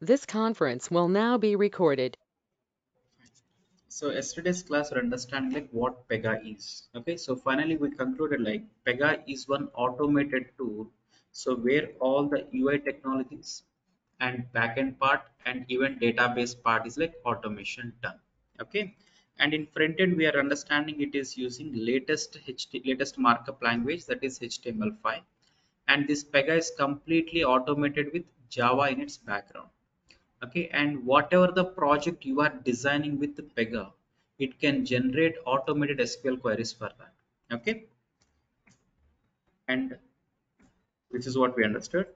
This conference will now be recorded. So yesterday's class we're understanding like what PEGA is. Okay, so finally we concluded like PEGA is one automated tool. So where all the UI technologies and backend part and even database part is like automation done. Okay, and in front end we are understanding it is using latest markup language, that is HTML5, and this PEGA is completely automated with Java in its background. Okay, and whatever the project you are designing with the PEGA, it can generate automated SQL queries for that. Okay, and which is what we understood.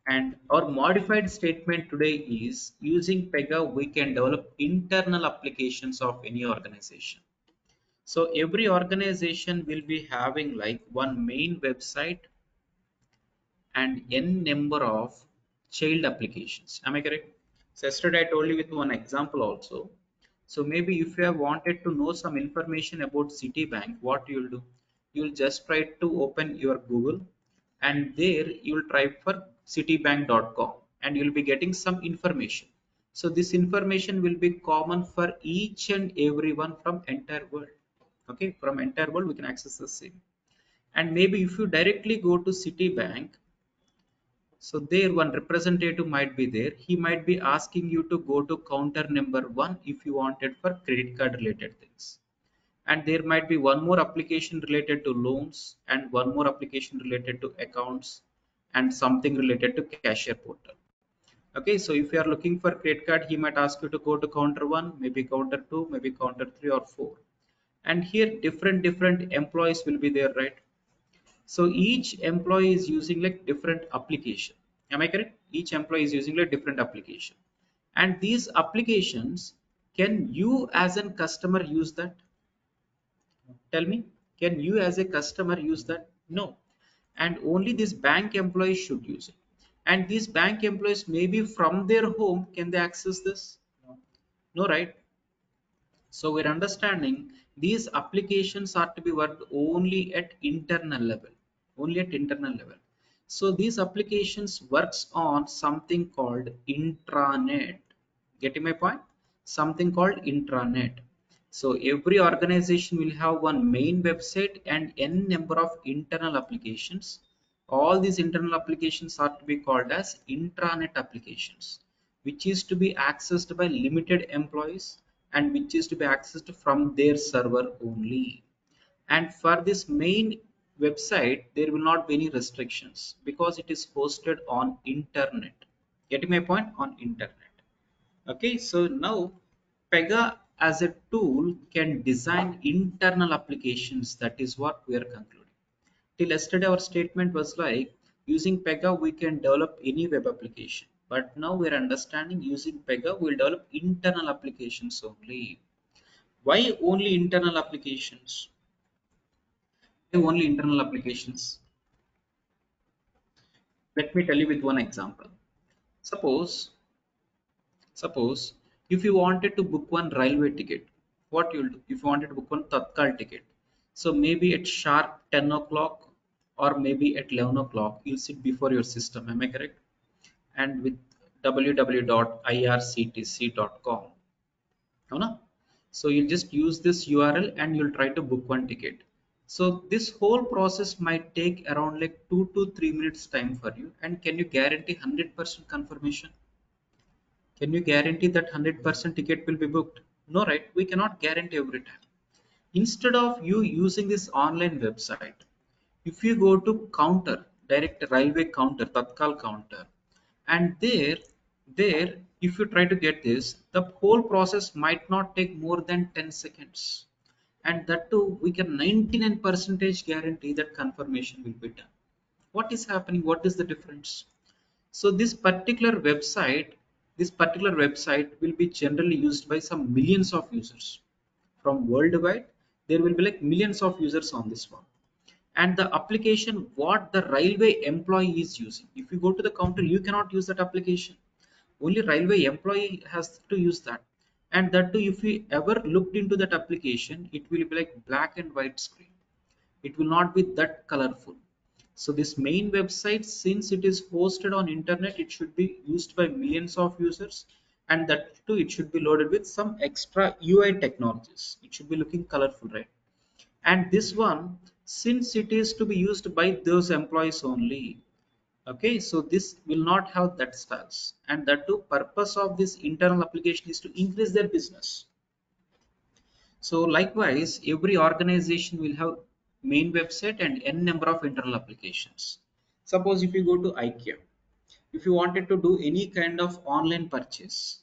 And our modified statement today is using PEGA we can develop internal applications of any organization. So every organization will be having like one main website and n number of child applications. Am I correct? So yesterday I told you with one example also. So maybe if you have wanted to know some information about Citibank, what you'll do, you'll just try to open your Google, and there you'll type for citibank.com and you'll be getting some information. So this information will be common for each and everyone from entire world. Okay, from entire world we can access the same. And maybe if you directly go to Citibank, so there one representative might be there. He might be asking you to go to counter number 1 if you wanted for credit card related things. And there might be one more application related to loans and one more application related to accounts and something related to cashier portal. Okay, so if you are looking for credit card, he might ask you to go to counter 1, maybe counter 2, maybe counter 3 or 4. And here different employees will be there, right? So each employee is using like different application. Am I correct? Each employee is using like different application. And these applications, can you as a customer use that? Tell me, can you as a customer use that? No. And only this bank employees should use it. And these bank employees maybe from their home, can they access this? No, right? So we're understanding these applications are to be worked only at internal level, only at internal level. So these applications works on something called intranet. Getting my point? Something called intranet. So every organization will have one main website and n number of internal applications. All these internal applications are to be called as intranet applications, which is to be accessed by limited employees and which is to be accessed from their server only. And for this main website, there will not be any restrictions because it is hosted on internet. Getting my point? On internet. Okay, so now PEGA as a tool can design internal applications. That is what we are concluding. Till yesterday, our statement was like using PEGA we can develop any web application. But now we are understanding using PEGA we will develop internal applications only. Why only internal applications? Why only internal applications? Let me tell you with one example. Suppose Suppose if you wanted to book one railway ticket, what you'll do? If you wanted to book one Tatkal ticket, so maybe at sharp 10 o'clock or maybe at 11 o'clock, you'll sit before your system. Am I correct? And with www.irctc.com. No, no. So you just use this URL and you'll try to book one ticket. So this whole process might take around like 2 to 3 minutes time for you. And can you guarantee 100% confirmation? Can you guarantee that 100% ticket will be booked? No, right? We cannot guarantee every time. Instead of you using this online website, if you go to counter, direct railway counter, Tatkal counter, and there, if you try to get this, the whole process might not take more than 10 seconds. And that too, we can 99% guarantee that confirmation will be done. What is happening? What is the difference? So this particular website will be generally used by some millions of users from worldwide. There will be like millions of users on this one. And the application what the railway employee is using. If you go to the counter, you cannot use that application. Only railway employee has to use that. And that too, if you ever looked into that application, it will be like black and white screen. It will not be that colorful. So this main website, since it is hosted on internet, it should be used by millions of users, and that too it should be loaded with some extra UI technologies. It should be looking colorful, right? And this one, since it is to be used by those employees only, okay, so this will not have that styles, and that too purpose of this internal application is to increase their business. So likewise, every organization will have main website and n number of internal applications. Suppose if you go to IKEA, if you wanted to do any kind of online purchase,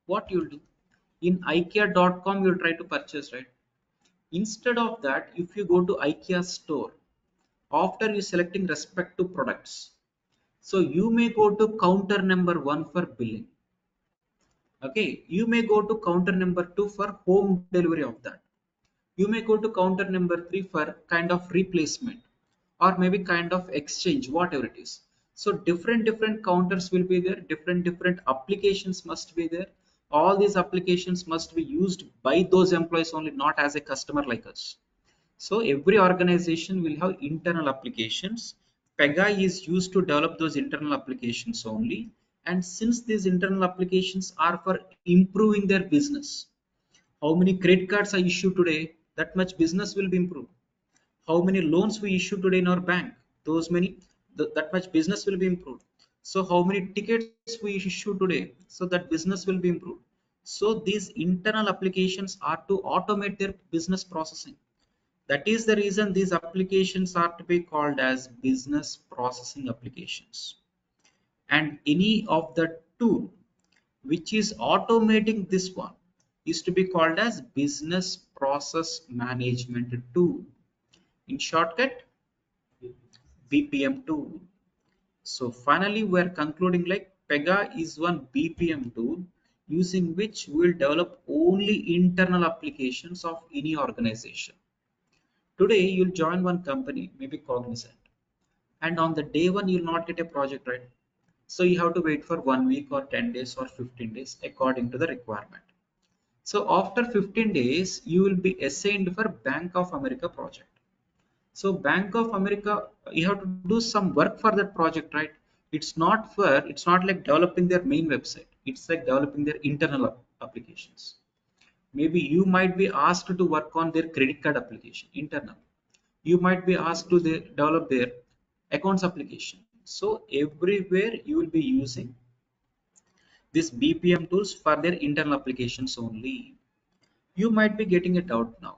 what you'll do? In IKEA.com, you'll try to purchase, right? Instead of that, if you go to IKEA store, after you selecting respective products, so you may go to counter number 1 for billing. Okay, you may go to counter number 2 for home delivery of that. You may go to counter number 3 for kind of replacement or maybe kind of exchange, whatever it is. So different counters will be there, different applications must be there. All these applications must be used by those employees only, not as a customer like us. So every organization will have internal applications. PEGA is used to develop those internal applications only. And since these internal applications are for improving their business, how many credit cards are issued today, that much business will be improved. How many loans we issue today in our bank, those many, that much business will be improved. So how many tickets we issue today, so that business will be improved. So these internal applications are to automate their business processing. That is the reason these applications are to be called as business processing applications. And any of the tool which is automating this one is to be called as business process management tool. In shortcut, BPM tool. So finally, we are concluding like PEGA is one BPM tool using which we will develop only internal applications of any organization. Today, you'll join one company, maybe Cognizant, and on the day one, you'll not get a project, right? So you have to wait for 1 week or 10 days or 15 days according to the requirement. So after 15 days, you will be assigned for Bank of America project. So Bank of America, you have to do some work for that project, right? It's not like developing their main website. It's like developing their internal applications. Maybe you might be asked to work on their credit card application, internal. You might be asked to develop their accounts application. So everywhere you will be using these BPM tools for their internal applications only. You might be getting a doubt now.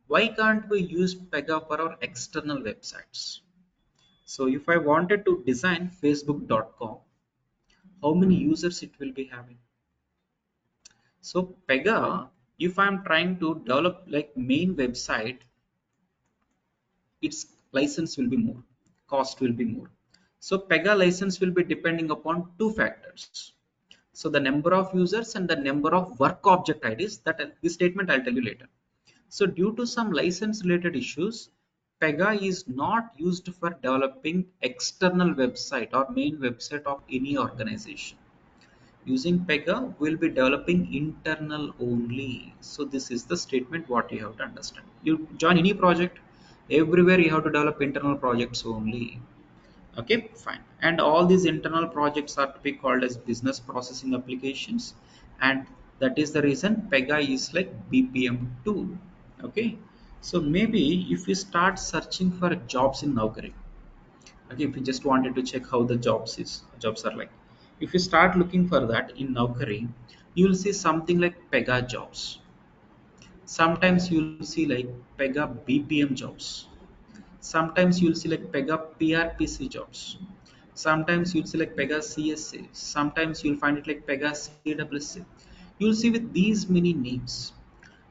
Why can't we use PEGA for our external websites? So if I wanted to design facebook.com, how many users it will be having? So PEGA, if I'm trying to develop like main website, its license will be more, cost will be more. So PEGA license will be depending upon two factors. So the number of users and the number of work object IDs, that this statement I'll tell you later. So due to some license related issues, PEGA is not used for developing external website or main website of any organization. Using PEGA, we'll be developing internal only. So this is the statement what you have to understand. You join any project, everywhere you have to develop internal projects only. Okay, fine. And all these internal projects are to be called as business processing applications, and that is the reason PEGA is like BPM tool. Okay, so maybe if you start searching for jobs in Naukri, okay, if you just wanted to check how the jobs are like, if you start looking for that in Naukri, you will see something like PEGA jobs. Sometimes you will see like PEGA BPM jobs. Sometimes you'll select PEGA PRPC jobs. Sometimes you'll select PEGA CSA. Sometimes you'll find it like PEGA CWC. You'll see with these many names,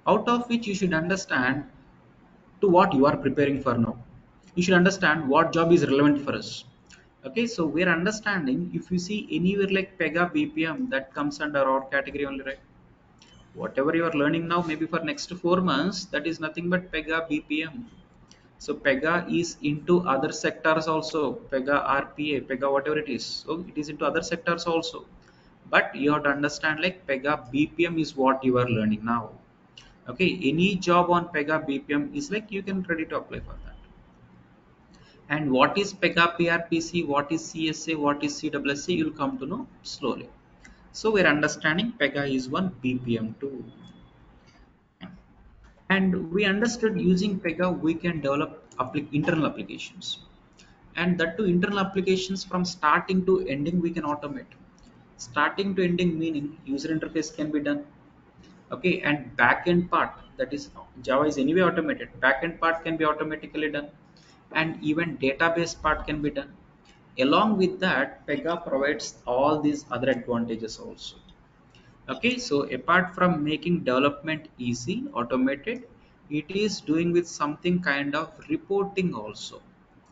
out of which you should understand to what you are preparing for now. You should understand what job is relevant for us. Okay, so we're understanding if you see anywhere like PEGA BPM, that comes under our category only, right? Whatever you are learning now, maybe for next 4 months, that is nothing but PEGA BPM. So PEGA is into other sectors also, PEGA RPA, PEGA whatever it is. So it is into other sectors also. But you have to understand like PEGA BPM is what you are learning now. Okay, any job on PEGA BPM is like you can ready to apply for that. And what is PEGA PRPC, what is CSA, what is CSSA, you'll come to know slowly. So we're understanding PEGA is one, BPM2. And we understood using PEGA we can develop internal applications. And that to internal applications from starting to ending we can automate. Starting to ending meaning user interface can be done. Okay, and backend part, that is Java is anyway automated. Backend part can be automatically done, and even database part can be done. Along with that, PEGA provides all these other advantages also. Okay, so apart from making development easy, automated, it is doing with something kind of reporting also.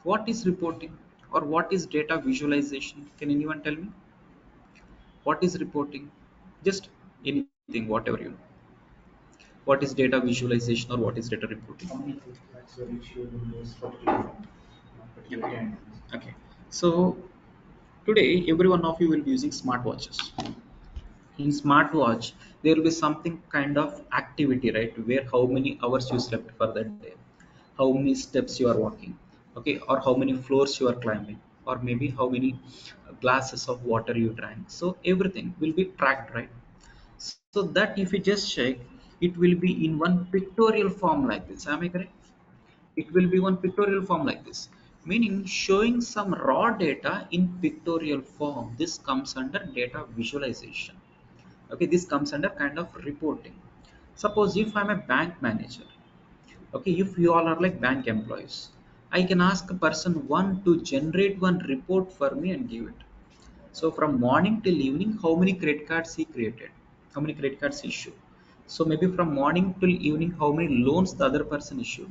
What is reporting or what is data visualization? Can anyone tell me? What is reporting? Just anything, whatever you know. What is data visualization or what is data reporting? Okay. Okay. So today, every one of you will be using smartwatches. In smartwatch there will be something kind of activity, right, where how many hours you slept for that day, how many steps you are walking, okay, or how many floors you are climbing, or maybe how many glasses of water you drank. So everything will be tracked, right? So that if you just check, it will be in one pictorial form like this. Am I correct? It will be one pictorial form like this, meaning showing some raw data in pictorial form. This comes under data visualization. Okay, this comes under kind of reporting. Suppose if I'm a bank manager, okay, if you all are like bank employees, I can ask a person one to generate one report for me and give it. So from morning till evening, how many credit cards he created, how many credit cards he issued. So maybe from morning till evening, how many loans the other person issued.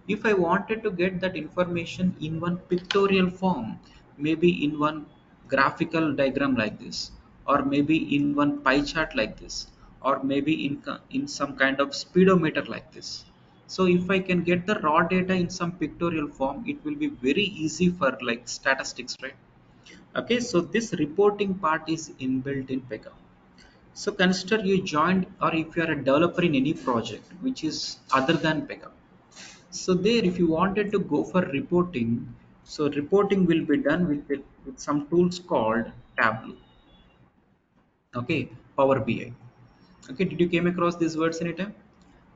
If I wanted to get that information in one pictorial form, maybe in one graphical diagram like this, or maybe in one pie chart like this, or maybe in some kind of speedometer like this. So if I can get the raw data in some pictorial form, it will be very easy for like statistics, right? Okay, so this reporting part is inbuilt in PEGA. So consider you joined, or if you are a developer in any project which is other than PEGA. So there, if you wanted to go for reporting, so reporting will be done with some tools called Tableau. Okay, Power BI. Okay, did you came across these words anytime?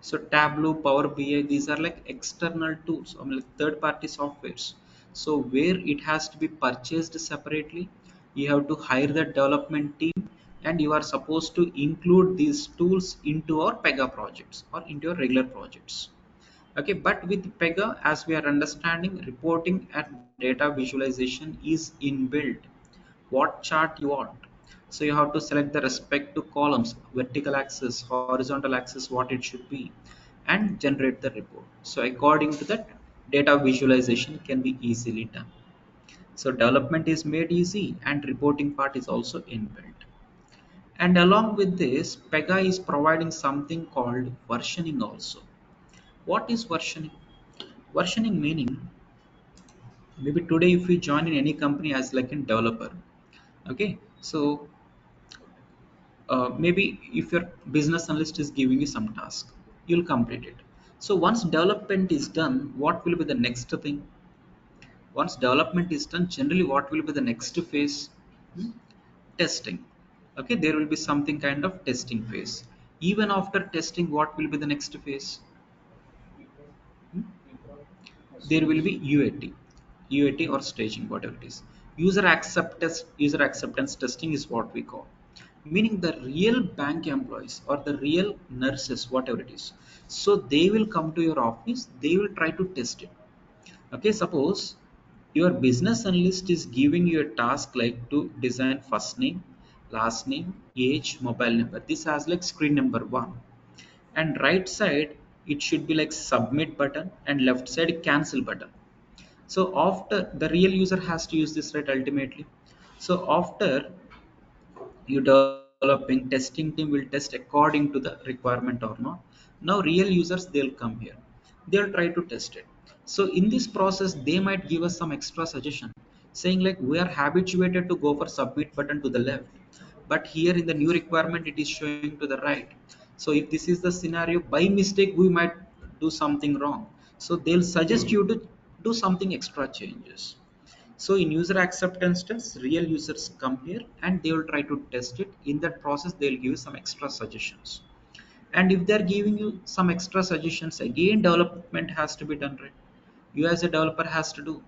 So Tableau, Power BI, these are like external tools, I mean like third party softwares. So where it has to be purchased separately, you have to hire the development team, and you are supposed to include these tools into our PEGA projects or into your regular projects. Okay, but with PEGA, as we are understanding, reporting and data visualization is inbuilt. What chart you want? So you have to select the respective columns, vertical axis, horizontal axis, what it should be, and generate the report. So according to that, data visualization can be easily done. So development is made easy and reporting part is also inbuilt. And along with this, PEGA is providing something called versioning also. What is versioning? Versioning meaning, maybe today if we join in any company as like a developer, okay, so maybe if your business analyst is giving you some task, you'll complete it. So once development is done, what will be the next thing? Once development is done, generally what will be the next phase? Hmm? Testing. Okay, there will be something kind of testing phase. Even after testing, what will be the next phase? Hmm? There will be UAT or staging, whatever it is. User acceptance testing is what we call. Meaning the real bank employees or the real nurses, whatever it is. So they will come to your office, they will try to test it. Okay, suppose your business analyst is giving you a task like to design first name, last name, age, mobile number. This has like screen number one, and right side it should be like submit button and left side cancel button. So after the real user has to use this, right, ultimately. So after you developing, testing team will test according to the requirement or not. Now real users, they'll come here, they'll try to test it. So in this process they might give us some extra suggestion, saying like we are habituated to go for submit button to the left, but here in the new requirement it is showing to the right. So if this is the scenario, by mistake we might do something wrong. So they'll suggest you to do something extra changes. So in user acceptance tests, real users come here and they will try to test it. In that process, they'll give some extra suggestions. And if they're giving you some extra suggestions, again development has to be done, right? You as a developer has to do.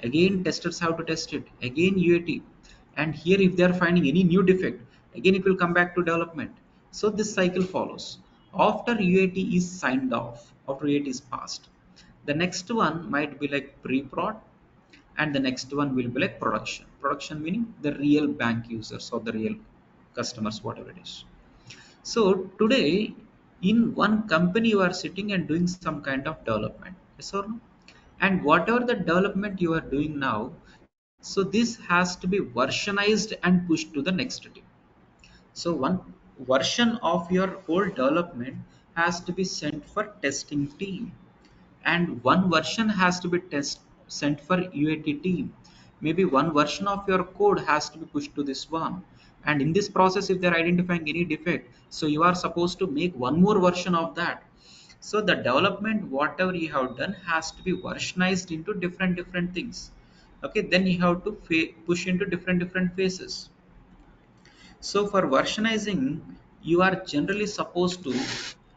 Again, testers have to test it. Again, UAT. And here, if they are finding any new defect, again it will come back to development. So this cycle follows. After UAT is signed off, after UAT is passed, the next one might be like pre-prod, and the next one will be like production. Production meaning the real bank users or the real customers, whatever it is. So today, in one company, you are sitting and doing some kind of development. Yes or no? And whatever the development you are doing now, so this has to be versionized and pushed to the next team. So one version of your whole development has to be sent for testing team, and one version has to be sent for UAT team. Maybe one version of your code has to be pushed to this one. And in this process, if they're identifying any defect, so you are supposed to make one more version of that. So the development, whatever you have done, has to be versionized into different things. Okay, then you have to push into different phases. So for versionizing, you are generally supposed to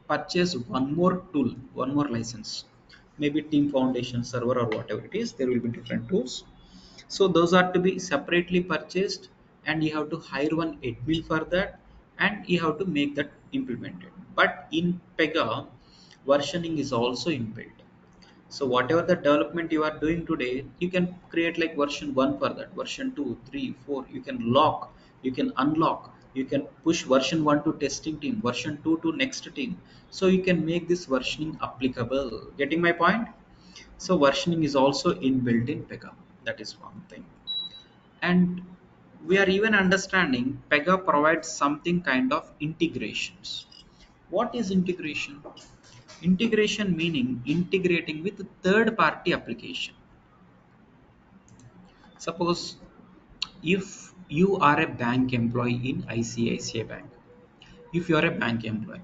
purchase one more tool, one more license, maybe Team Foundation server or whatever it is. There will be different tools. So those are to be separately purchased, and you have to hire one admin for that, and you have to make that implemented. But in PEGA, versioning is also inbuilt. So whatever the development you are doing today, you can create like version 1 for that, version 2, 3, 4. You can lock, you can unlock, you can push version 1 to testing team, version 2 to next team. So you can make this versioning applicable. Getting my point? So versioning is also inbuilt in PEGA. That is one thing. And we are even understanding PEGA provides something kind of integrations. What is integration? Integration meaning integrating with third party application. Suppose if you are a bank employee in ICICI Bank, if you are a bank employee,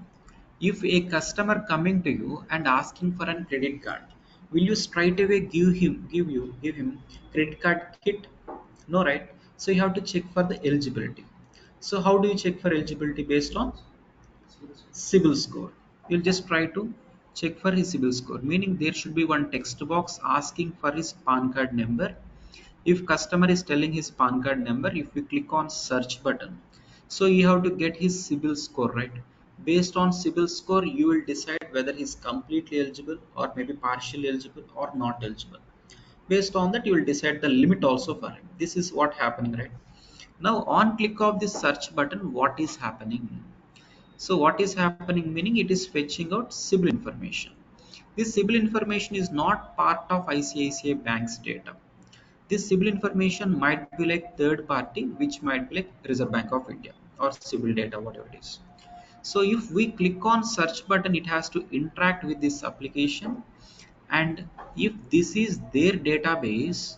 if a customer coming to you and asking for a credit card, will you straight away give him credit card kit? No, right? So you have to check for the eligibility. So how do you check for eligibility? Based on CIBIL score. You'll just try to check for his CIBIL score, meaning there should be one text box asking for his PAN card number. If customer is telling his PAN card number, if you click on search button, so you have to get his CIBIL score, right? Based on CIBIL score, you will decide whether he's completely eligible or maybe partially eligible or not eligible. Based on that, you will decide the limit also for him. This is what happening, right? Now on click of this search button, what is happening? So what is happening, meaning it is fetching out CIBIL information. This CIBIL information is not part of ICICI Bank's data. This CIBIL information might be like third party, which might be like Reserve Bank of India or CIBIL data, whatever it is. So if we click on search button, it has to interact with this application. And if this is their database,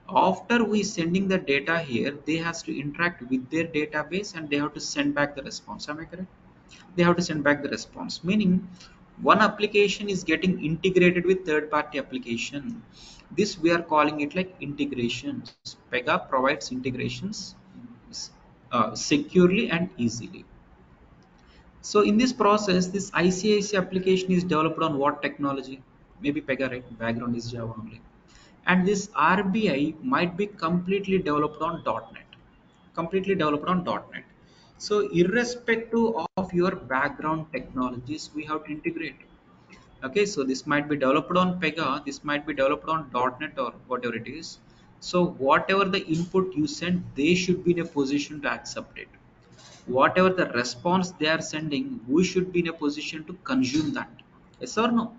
after we sending the data here, they has to interact with their database and they have to send back the response. Am I correct? They have to send back the response, meaning one application is getting integrated with third party application. This we are calling it like integrations. PEGA provides integrations securely and easily. So in this process, this ICIC application is developed on what technology? Maybe PEGA, right? Background is Java only. And this RBI might be completely developed on .NET. Completely developed on .NET. So irrespective of your background technologies, we have to integrate. Okay, so this might be developed on PEGA, this might be developed on .NET or whatever it is. So whatever the input you send, they should be in a position to accept it. Whatever the response they are sending, we should be in a position to consume that. Yes or no?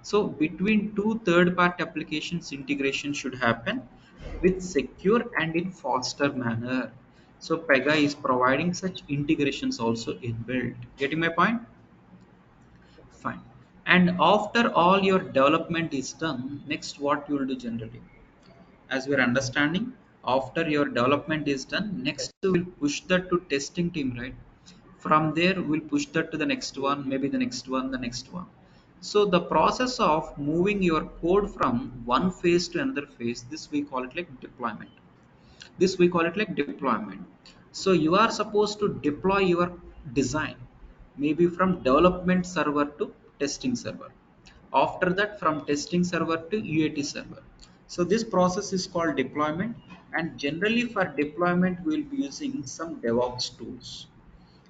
So between two third party applications, integration should happen with secure and in faster manner. So PEGA is providing such integrations also inbuilt. Getting my point? Fine. And after all your development is done, next what you will do generally, as we're understanding, after your development is done, next we'll push that to testing team, right? From there we'll push that to the next one, maybe the next one, the next one. So the process of moving your code from one phase to another phase, this we call it like deployment. This we call it like deployment. So you are supposed to deploy your design, maybe from development server to testing server. After that, from testing server to UAT server. So this process is called deployment, and generally for deployment we will be using some DevOps tools.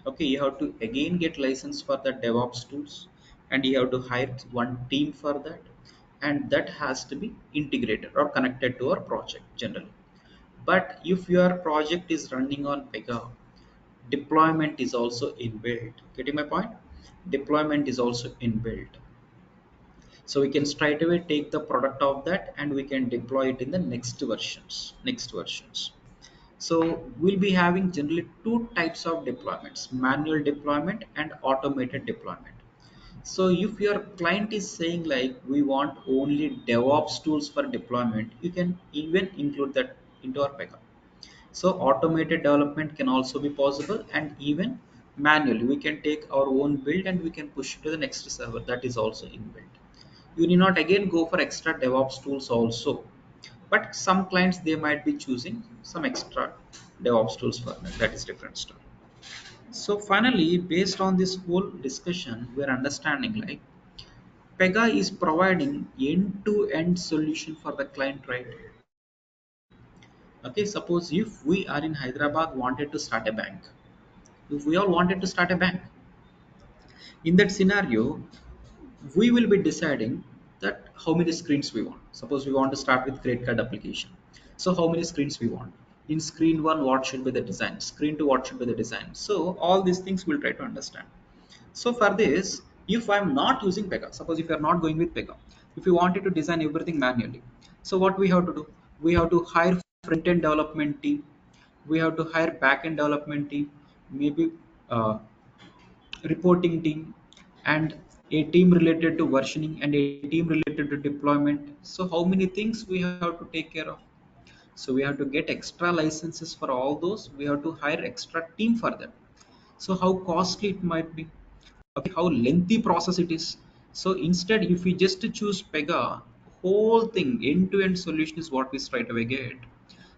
Okay, you have to again get license for the DevOps tools, and you have to hire one team for that, and that has to be integrated or connected to our project generally. But if your project is running on PEGA, deployment is also inbuilt. Getting my point? Deployment is also inbuilt. So we can straight away take the product of that and we can deploy it in the next versions. Next versions. So we'll be having generally two types of deployments: manual deployment and automated deployment. So if your client is saying like we want only DevOps tools for deployment, you can even include that into our PEGA. So automated development can also be possible, and even manually we can take our own build and we can push it to the next server. That is also inbuilt. You need not again go for extra DevOps tools also, but some clients they might be choosing some extra DevOps tools for that. That is different story. So finally, based on this whole discussion, we are understanding like Pega is providing end-to-end solution for the client, right? Okay, suppose if we are in Hyderabad wanted to start a bank, if we all wanted to start a bank, in that scenario, we will be deciding that how many screens we want. Suppose we want to start with credit card application. So how many screens we want? In screen one, what should be the design? Screen two, what should be the design? So all these things we'll try to understand. So for this, if I'm not using Pega, suppose if you're not going with Pega, if you wanted to design everything manually, so what we have to do? We have to hire front-end development team. We have to hire back-end development team, maybe uh, reporting team, and a team related to versioning and a team related to deployment. So how many things we have to take care of? So we have to get extra licenses for all those. We have to hire extra team for them. So how costly it might be? Okay, how lengthy process it is. So instead, if we just choose Pega, whole thing end-to-end solution is what we straight away get.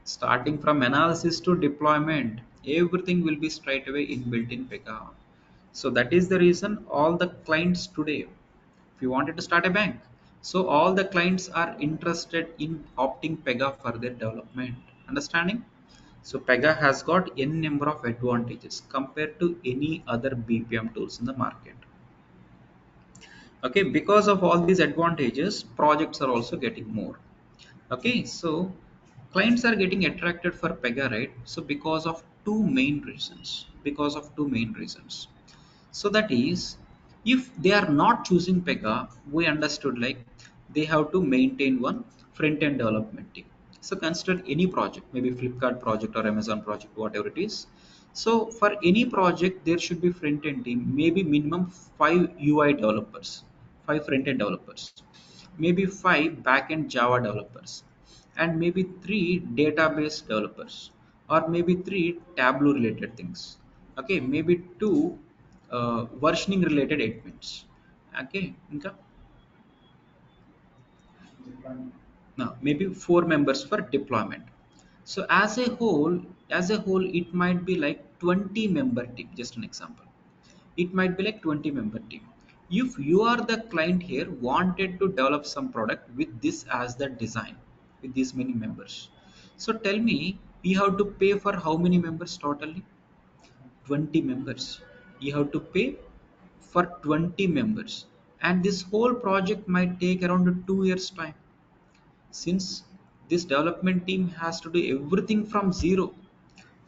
Starting from analysis to deployment, everything will be straight away inbuilt in Pega. So that is the reason all the clients today, if you wanted to start a bank, so all the clients are interested in opting Pega for their development. Understanding? So Pega has got n number of advantages compared to any other BPM tools in the market. Okay, because of all these advantages, projects are also getting more. Okay, so clients are getting attracted for Pega, right? So because of two main reasons. Because of two main reasons. So that is, if they are not choosing Pega, we understood like they have to maintain one front-end development team. So consider any project, maybe Flipkart project or Amazon project, whatever it is. So for any project, there should be front-end team, maybe minimum 5 UI developers, 5 front-end developers, maybe 5 back-end Java developers, and maybe 3 database developers, or maybe 3 Tableau related things. Okay, maybe 2 versioning related admins. Okay, ఇంకా now maybe 4 members for deployment. So as a whole it might be like 20 member team. Just an example, it might be like 20-member team. If you are the client here wanted to develop some product with this as the design, with these many members, so tell me, you have to pay for how many members totally? 20 members. You have to pay for 20 members, and this whole project might take around 2 years time, since this development team has to do everything from zero.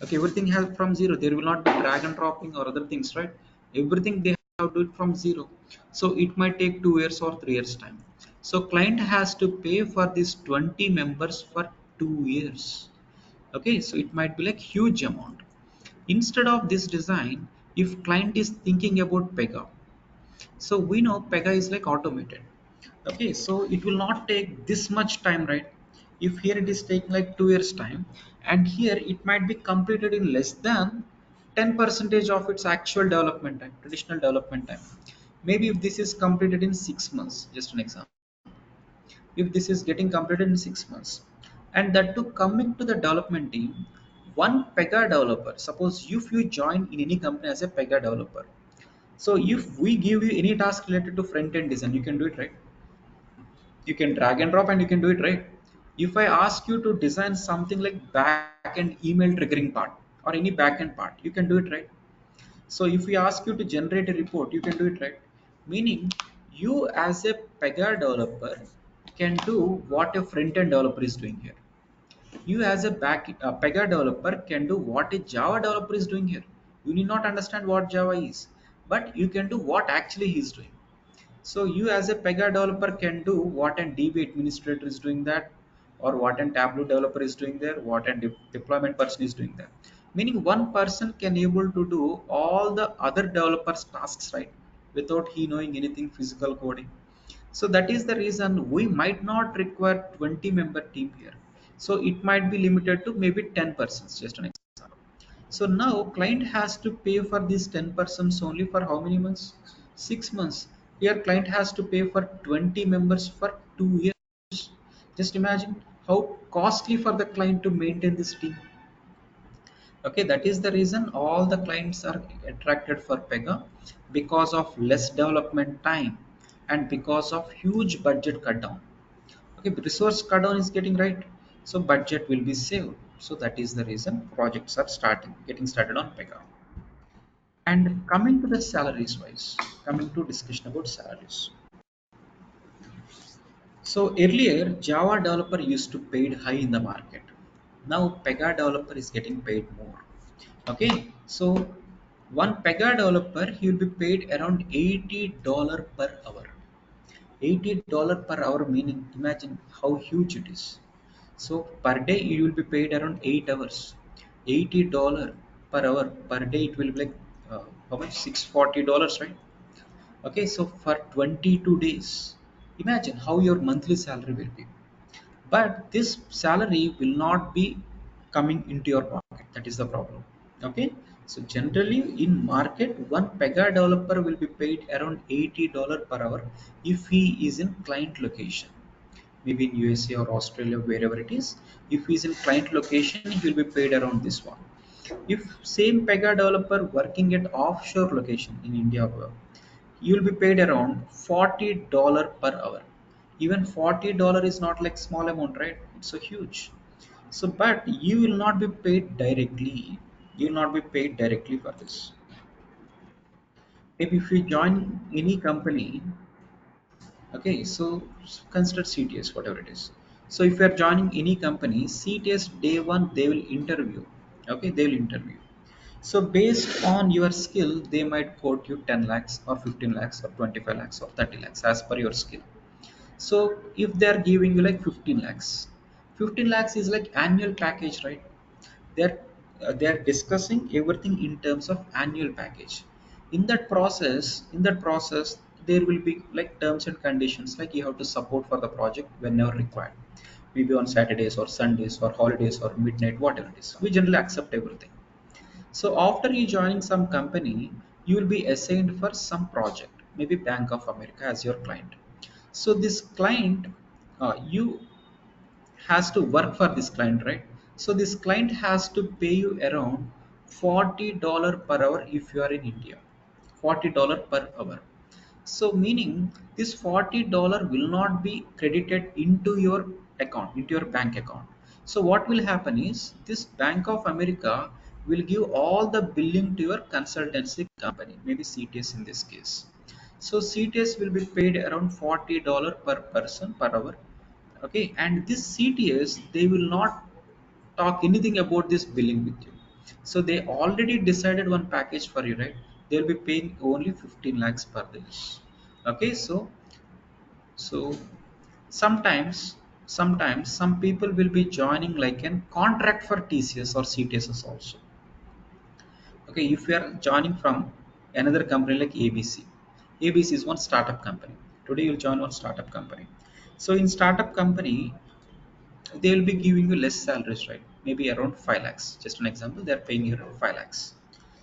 Okay, everything has from zero. There will not be drag and dropping or other things, right? Everything they have to do it from zero. So it might take 2 years or 3 years time. So client has to pay for these 20 members for 2 years. Okay, so it might be like huge amount. Instead of this design, if client is thinking about Pega, so we know Pega is like automated. Okay, so it will not take this much time, right? If here it is taking like 2 years time, and here it might be completed in less than 10 percentage of its actual development time, traditional development time. Maybe if this is completed in 6 months, just an example, if this is getting completed in 6 months, and that to coming to the development team, one PEGA developer, suppose if you join in any company as a PEGA developer, so if we give you any task related to front end design, you can do it, right? You can drag and drop and you can do it, right? If I ask you to design something like back end email triggering part or any back end part, you can do it, right? So if we ask you to generate a report, you can do it, right? Meaning you as a PEGA developer can do what a front end developer is doing here. You as a PEGA developer can do what a Java developer is doing here. You need not understand what Java is, but you can do what actually he is doing. So you as a PEGA developer can do what an DB administrator is doing that, or what an Tableau developer is doing there, what an deployment person is doing there. Meaning one person can able to do all the other developers' tasks, right, without he knowing anything physical coding. So that is the reason we might not require 20-member team here. So it might be limited to maybe 10 persons, just an example. So now client has to pay for these 10 persons only for how many months? 6 months. Here client has to pay for 20 members for 2 years. Just imagine how costly for the client to maintain this team. Okay, that is the reason all the clients are attracted for PEGA, because of less development time and because of huge budget cut down. Okay, resource cut down is getting, right, so budget will be saved. So that is the reason projects are getting started on PEGA. And coming to the salaries wise, coming to discussion about salaries. So earlier Java developer used to paid high in the market. Now PEGA developer is getting paid more. Okay, so one PEGA developer he will be paid around $80 per hour. $80 per hour, meaning imagine how huge it is. So per day you will be paid around 8 hours. $80 per hour per day, it will be like how much? $640, right? Okay, so for 22 days, imagine how your monthly salary will be. But this salary will not be coming into your pocket. That is the problem. Okay, so generally in market, one PEGA developer will be paid around $80 per hour if he is in client location, maybe in USA or Australia, wherever it is. If he is in client location, he will be paid around this one. If same PEGA developer working at offshore location in India, you will be paid around $40 per hour. Even $40 is not like small amount, right? It's so huge. So but you will not be paid directly. You will not be paid directly for this. If you join any company, okay, so consider CTS, whatever it is. So if you are joining any company, CTS day one they will interview. Okay, they will interview. So based on your skill, they might quote you 10 lakhs or 15 lakhs or 25 lakhs or 30 lakhs as per your skill. So if they are giving you like 15 lakhs, 15 lakhs is like annual package, right? They're discussing everything in terms of annual package. In that process there will be like terms and conditions, like you have to support for the project whenever required, maybe on Saturdays or Sundays or holidays or midnight, whatever it is. We generally accept everything. So after you joining some company, you will be assigned for some project, maybe Bank of America as your client. So this client, you has to work for this client, right? So this client has to pay you around $40 per hour if you are in India. $40 per hour. So meaning this $40 will not be credited into your account, into your bank account. So what will happen is this Bank of America will give all the billing to your consultancy company, maybe CTS in this case. So CTS will be paid around $40 per person per hour. Okay, and this CTS they will not talk anything about this billing with you. So they already decided one package for you, right? They'll be paying only 15 lakhs per this. Okay, so sometimes some people will be joining like an contract for TCS or CTS also. Okay, if you are joining from another company like ABC, ABC is one startup company. Today you'll join one startup company. So in startup company, they will be giving you less salaries, right? Maybe around 5 lakhs. Just an example, they're paying you around 5 lakhs.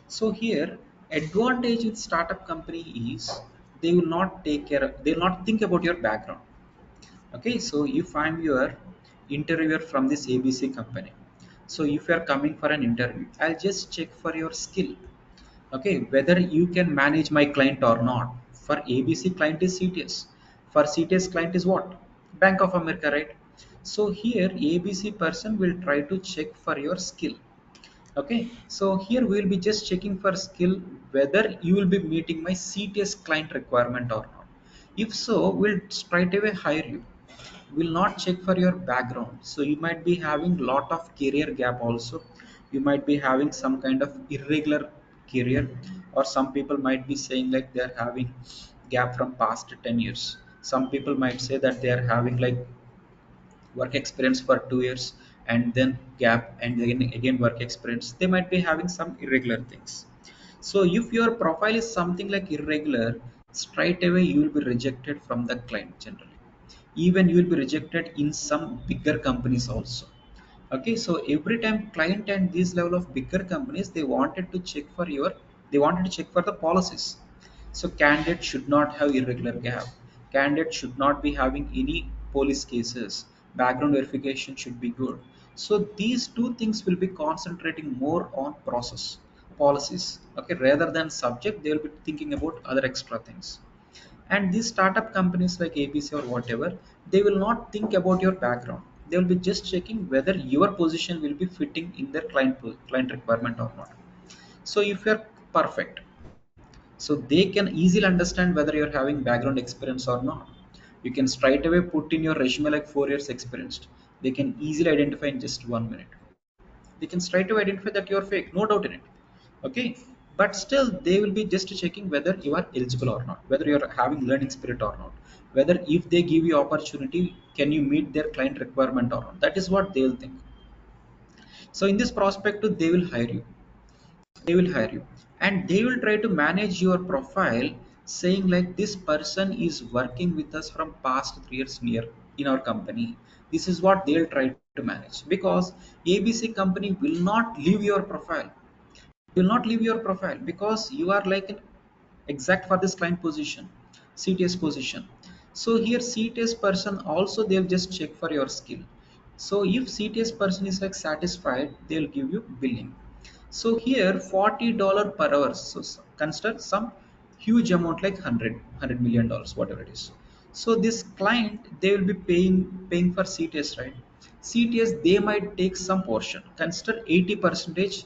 So here, advantage with startup company is they will not take care of, they will not think about your background. Okay, so if I'm your interviewer from this ABC company, so if you are coming for an interview, I'll just check for your skill. Okay, whether you can manage my client or not. For ABC client is CTS, for CTS client is what, Bank of America, right? So here ABC person will try to check for your skill. Okay, so here we will be just checking for skill, whether you will be meeting my CTS client requirement or not. If so, we'll straight away hire you. Will not check for your background. So you might be having lot of career gap also. You might be having some kind of irregular career, or some people might be saying like they're having gap from past 10 years. Some people might say that they are having like work experience for 2 years, and then gap, and again work experience. They might be having some irregular things. So if your profile is something like irregular, straight away you will be rejected from the client generally. Even you will be rejected in some bigger companies also. Okay, so every time client and this level of bigger companies, they wanted to check for the policies. So candidate should not have irregular gap, candidate should not be having any police cases, background verification should be good. So these two things will be concentrating more on process, policies. Okay, rather than subject, they will be thinking about other extra things. And these startup companies like ABC or whatever, they will not think about your background. They will be just checking whether your position will be fitting in their client requirement or not. So if you're perfect, so they can easily understand whether you're having background experience or not. You can straight away put in your resume like 4 years experienced. They can easily identify in just 1 minute. They can straight away identify that you're fake, no doubt in it. Okay, but still they will be just checking whether you are eligible or not, whether you are having learning spirit or not, whether if they give you opportunity, can you meet their client requirement or not. That is what they will think. So in this perspective, they will hire you and they will try to manage your profile, saying like this person is working with us from past 3 years near in our company. This is what they'll try to manage, because ABC company will not leave your profile, will not leave your profile, because you are like an exact for this client position, CTS position. So here CTS person also, they'll just check for your skill. So if CTS person is like satisfied, they'll give you billing. So here $40 per hour. So consider some huge amount like 100 million dollars, whatever it is. So this client, they will be paying for CTS, right? CTS, they might take some portion. Consider 80 percentage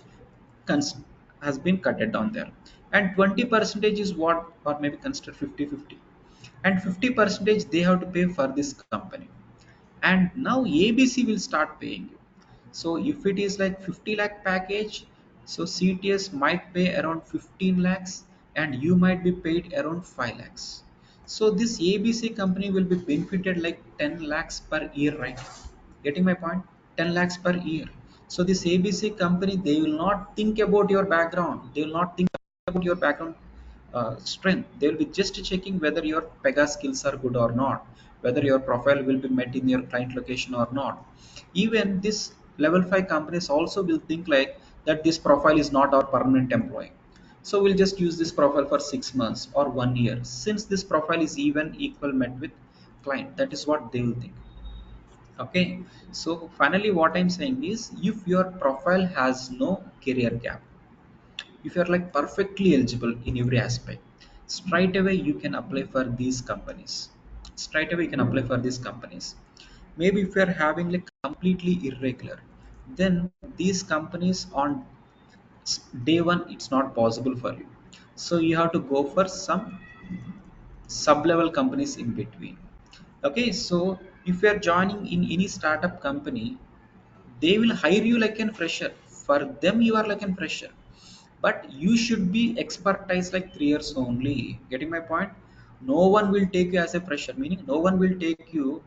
has been cutted down there, and 20 percentage is what, or maybe consider 50-50, and 50 percentage they have to pay for this company. And now ABC will start paying you. So if it is like 50 lakh package, so CTS might pay around 15 lakhs, and you might be paid around 5 lakhs. So this ABC company will be benefited like 10 lakhs per year, right? Getting my point? 10 lakhs per year. So this ABC company, they will not think about your background, they will not think about your background strength. They will be just checking whether your PEGA skills are good or not, whether your profile will be met in your client location or not. Even this level 5 companies also will think like that this profile is not our permanent employee, so we'll just use this profile for 6 months or 1 year, since this profile is even equal met with client. That is what they will think. Okay, so finally what I'm saying is, if your profile has no career gap, if you're like perfectly eligible in every aspect, straight away you can apply for these companies. Straight away you can apply for these companies. Maybe if you're having like completely irregular, then these companies on day one, it's not possible for you. So you have to go for some sub-level companies in between. Okay, so if you are joining in any startup company, they will hire you like a fresher. For them you are like a fresher, but you should be expertise like 3 years only. Getting my point? No one will take you as a fresher, meaning no one will take you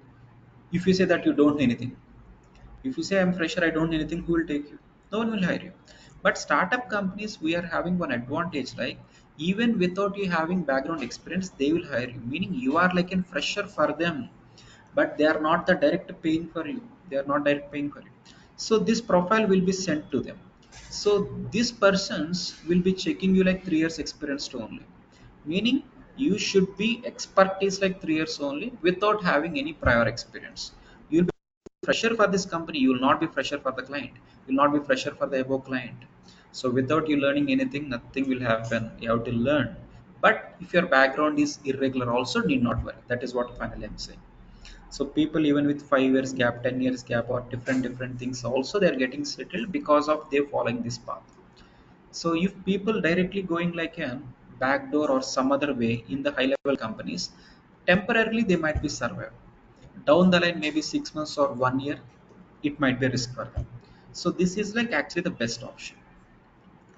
if you say that you don't know anything. If you say I'm fresher, I don't know anything, who will take you? No one will hire you. But startup companies, we are having one advantage, like even without you having background experience, they will hire you. Meaning you are like a fresher for them, but they are not the direct paying for you. They are not direct paying for you. So this profile will be sent to them. So these persons will be checking you like 3 years experience only. Meaning you should be expertise like 3 years only without having any prior experience. You'll be fresher for this company, you will not be fresher for the client, you will not be fresher for the above client. So without you learning anything, nothing will happen. You have to learn. But if your background is irregular also, need not worry. That is what finally I'm saying. So people even with 5 years gap, 10 years gap, or different things also, they're getting settled because of they following this path. So if people directly going like a backdoor or some other way in the high level companies, temporarily they might be survive. Down the line, maybe 6 months or 1 year, it might be a risk for them. So this is like actually the best option.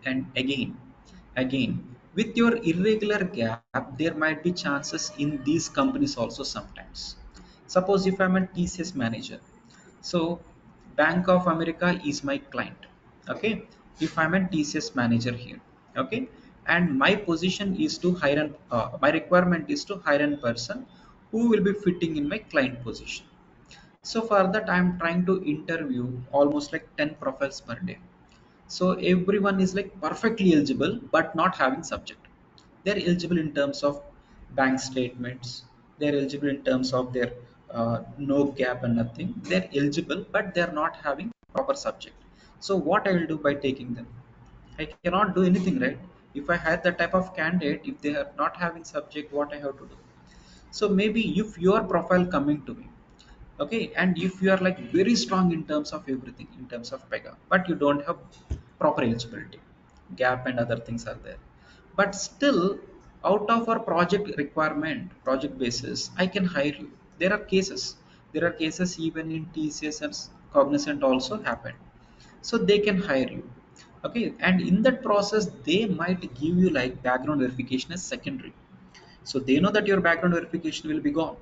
And again, with your irregular gap, there might be chances in these companies also sometimes. Suppose if I'm a TCS manager, so Bank of America is my client. Okay, if I'm a TCS manager here, okay, and my position is to hire an my requirement is to hire a person who will be fitting in my client position. So for that, I'm trying to interview almost like 10 profiles per day. So everyone is like perfectly eligible but not having subject. They're eligible in terms of bank statements, they're eligible in terms of their no gap and nothing, they're eligible but they're not having proper subject. So what I will do by taking them? I cannot do anything, right? If I had that type of candidate, if they are not having subject, what I have to do? So maybe if your profile coming to me, okay, and if you are like very strong in terms of everything in terms of PEGA, but you don't have proper eligibility, gap and other things are there, but still out of our project requirement, project basis, I can hire you. There are cases even in TCS and Cognizant also happen. So they can hire you, okay, and in that process they might give you like background verification as secondary. So they know that your background verification will be gone.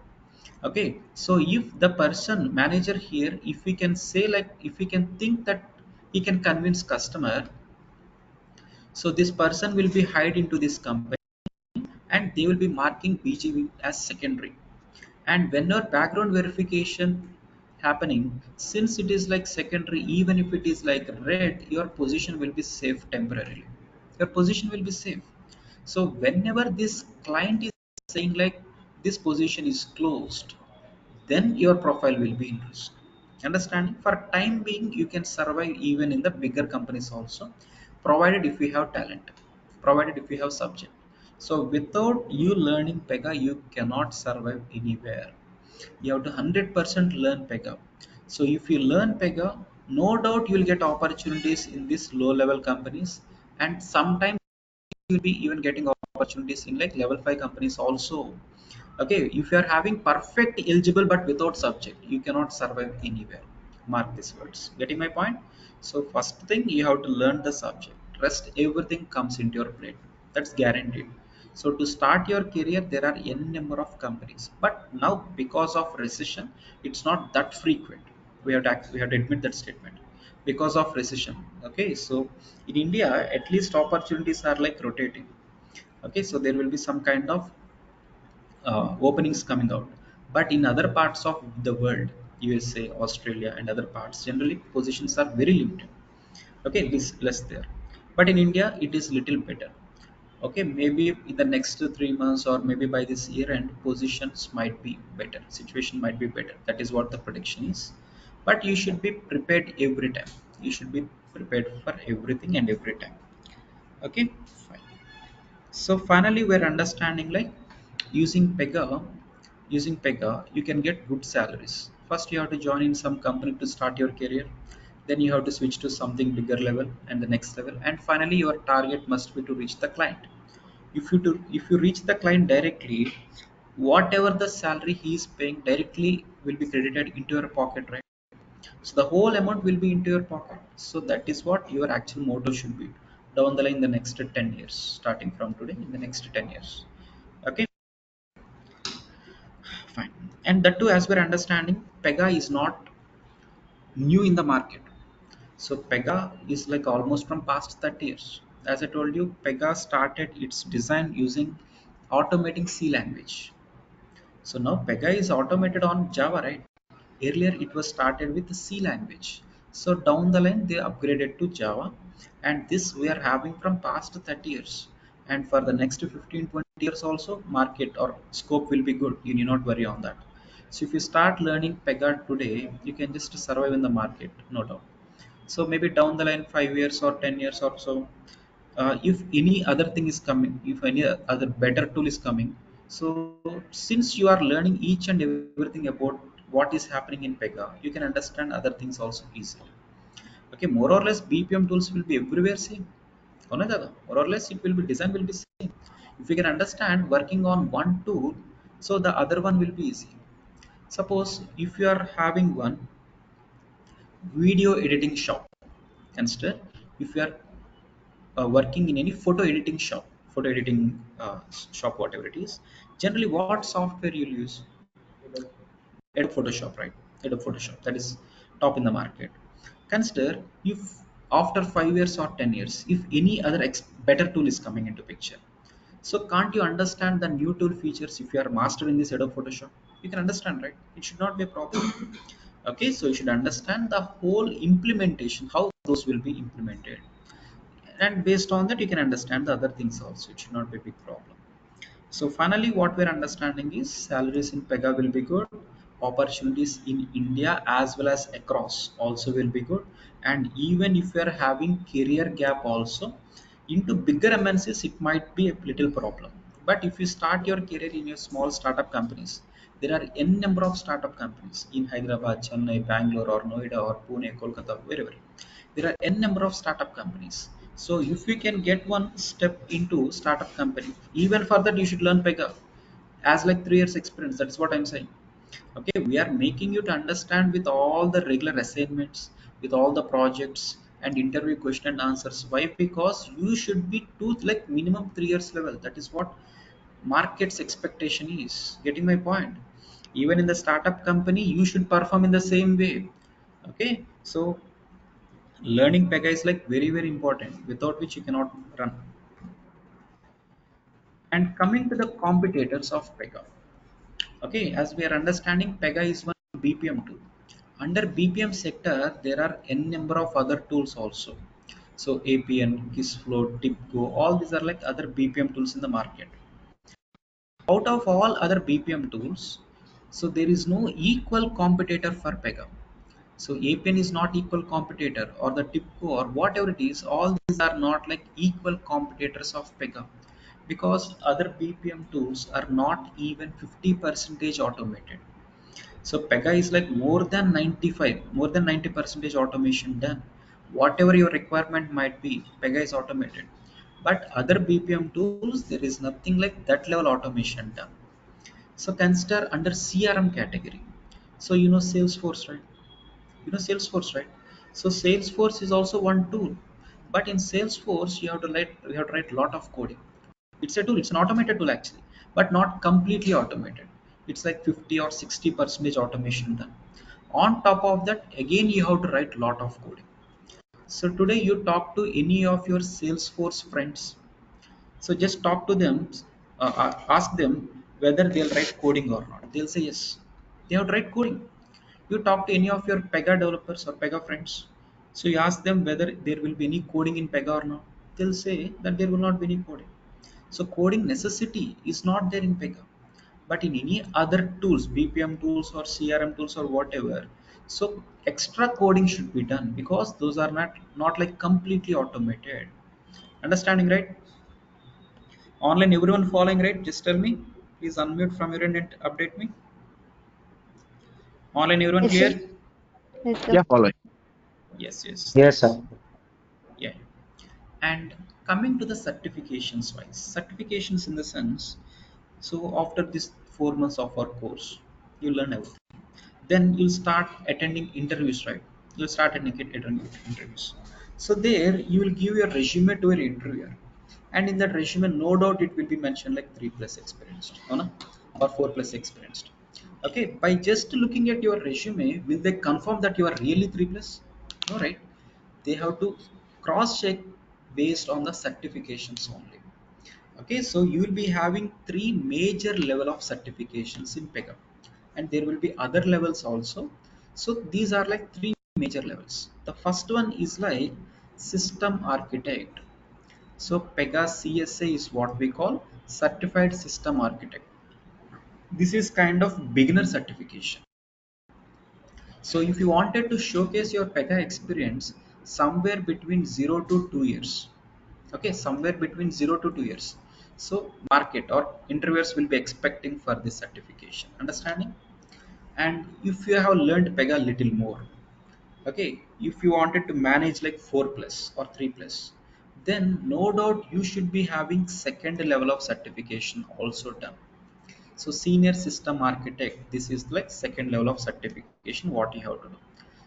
Okay, so if the person manager here, if we can say like, if we can think that he can convince customer, so this person will be hired into this company and they will be marking BGV as secondary. And when your background verification happening, since it is like secondary, even if it is like red, your position will be safe temporarily. Your position will be safe. So whenever this client is saying like this position is closed, then your profile will be in risk. Understanding? For time being, you can survive even in the bigger companies also, provided if you have talent, provided if you have subject. So without you learning PEGA, you cannot survive anywhere. You have to 100% learn PEGA. So if you learn PEGA, no doubt you will get opportunities in these low level companies, and sometimes you will be even getting opportunities in like level 5 companies also. Okay, if you are having perfect eligible but without subject, you cannot survive anywhere. Mark these words. Getting my point? So first thing, you have to learn the subject, rest everything comes into your plate. That's guaranteed. So to start your career, there are n number of companies, but now because of recession, it's not that frequent. We have to admit that statement, because of recession. Okay, so in India, at least opportunities are like rotating. Okay, so there will be some kind of openings coming out. But in other parts of the world, USA, Australia and other parts, generally positions are very limited. Okay, less there. But in India, it is little better. Okay, maybe in the next 3 months or maybe by this year end, positions might be better, situation might be better. That is what the prediction is. But you should be prepared every time. You should be prepared for everything and every time. Okay, fine. So finally, we're understanding like using PEGA, you can get good salaries. First, you have to join in some company to start your career. Then you have to switch to something bigger level and the next level. And finally, your target must be to reach the client. If you reach the client directly, whatever the salary he is paying directly will be credited into your pocket, right? So the whole amount will be into your pocket. So that is what your actual motto should be down the line, the next 10 years, starting from today in the next 10 years. Okay, fine. And that too, as we're understanding, PEGA is not new in the market. So PEGA is like almost from past 30 years. As I told you, PEGA started its design using automating C language. So now PEGA is automated on Java, right? Earlier it was started with the C language. So down the line they upgraded to Java, and this we are having from past 30 years. And for the next 15 20 years also market or scope will be good. You need not worry on that. So if you start learning PEGA today, you can just survive in the market, no doubt. So maybe down the line, 5 years or 10 years or so, if any other thing is coming, if any other better tool is coming, so since you are learning each and everything about what is happening in PEGA, you can understand other things also easily. Okay, more or less BPM tools will be everywhere same. More or less it will be design will be same. If you can understand working on one tool, so the other one will be easy. Suppose if you are having one video editing shop, instead if you are working in any photo editing shop, photo editing shop, whatever it is, generally what software you'll use? Adobe Photoshop, right? Adobe Photoshop, that is top in the market. Consider if after 5 years or 10 years, if any other better tool is coming into picture, so can't you understand the new tool features if you are master in this Adobe Photoshop? You can understand, right? It should not be a problem. Okay, so you should understand the whole implementation, how those will be implemented, and based on that you can understand the other things also. It should not be a big problem. So finally, what we're understanding is salaries in PEGA will be good, opportunities in India as well as across also will be good, and even if you are having career gap also into bigger MNCs, it might be a little problem. But if you start your career in your small startup companies, there are n number of startup companies in Hyderabad, Chennai, Bangalore, or Noida, or Pune, Kolkata, wherever. There are n number of startup companies. So if you can get one step into startup company, even for that you should learn PEGA as like 3 years experience. That's what I'm saying. Okay, we are making you to understand with all the regular assignments, with all the projects and interview question and answers. Why? Because you should be to like minimum 3 years level. That is what market's expectation is. Getting my point? Even in the startup company, you should perform in the same way. Okay, so learning PEGA is like very important, without which you cannot run. And coming to the competitors of PEGA, okay, as we are understanding, PEGA is one BPM tool. Under BPM sector, there are n number of other tools also. So APN, KISSFlow, TIPGO, all these are like other BPM tools in the market. Out of all other BPM tools, so there is no equal competitor for PEGA. So APN is not equal competitor, or the TIPCO or whatever it is, all these are not like equal competitors of PEGA, because other BPM tools are not even 50% automated. So PEGA is like more than 95, more than 90 percentage automation done. Whatever your requirement might be, PEGA is automated. But other BPM tools, there is nothing like that level automation done. So consider under CRM category. So you know Salesforce, right? You know Salesforce, right? So Salesforce is also one tool, but in Salesforce you have to write lot of coding. It's a tool, it's an automated tool actually, but not completely automated. It's like 50 or 60 percentage automation done. On top of that, again you have to write lot of coding. So today you talk to any of your Salesforce friends, so just talk to them, ask them whether they'll write coding or not. They'll say yes, they have to write coding. You talk to any of your PEGA developers or PEGA friends, so you ask them whether there will be any coding in PEGA or not. They'll say that there will not be any coding. So coding necessity is not there in PEGA, but in any other tools, BPM tools or CRM tools or whatever. So extra coding should be done because those are not like completely automated. Understanding, right? Online, everyone following, right? Just tell me. Please unmute from your end and update me. Online, everyone Yes, sir. clear? Yes, sir. Yeah, following. Yes, Yes, nice. sir. Yeah. And coming to the certifications wise, certifications in the sense, so after this 4 months of our course, you learn everything. Then you'll start attending interviews, right? You'll start attending interviews. So there you will give your resume to your interviewer, and in that resume, no doubt it will be mentioned like 3+ experienced, no? Or 4+ experienced. Okay, by just looking at your resume, will they confirm that you are really 3+? No, right? They have to cross check based on the certifications only. Okay, so you will be having three major level of certifications in PEGA, and there will be other levels also. So these are like three major levels. The first one is like system architect. So PEGA CSA is what we call Certified System Architect. This is kind of beginner certification. So if you wanted to showcase your PEGA experience somewhere between 0 to 2 years, okay, somewhere between 0 to 2 years. So market or interviewers will be expecting for this certification, understanding? And if you have learned PEGA little more, okay, if you wanted to manage like 4 plus or 3 plus, then no doubt you should be having second level of certification also done. So senior system architect, this is like second level of certification what you have to do.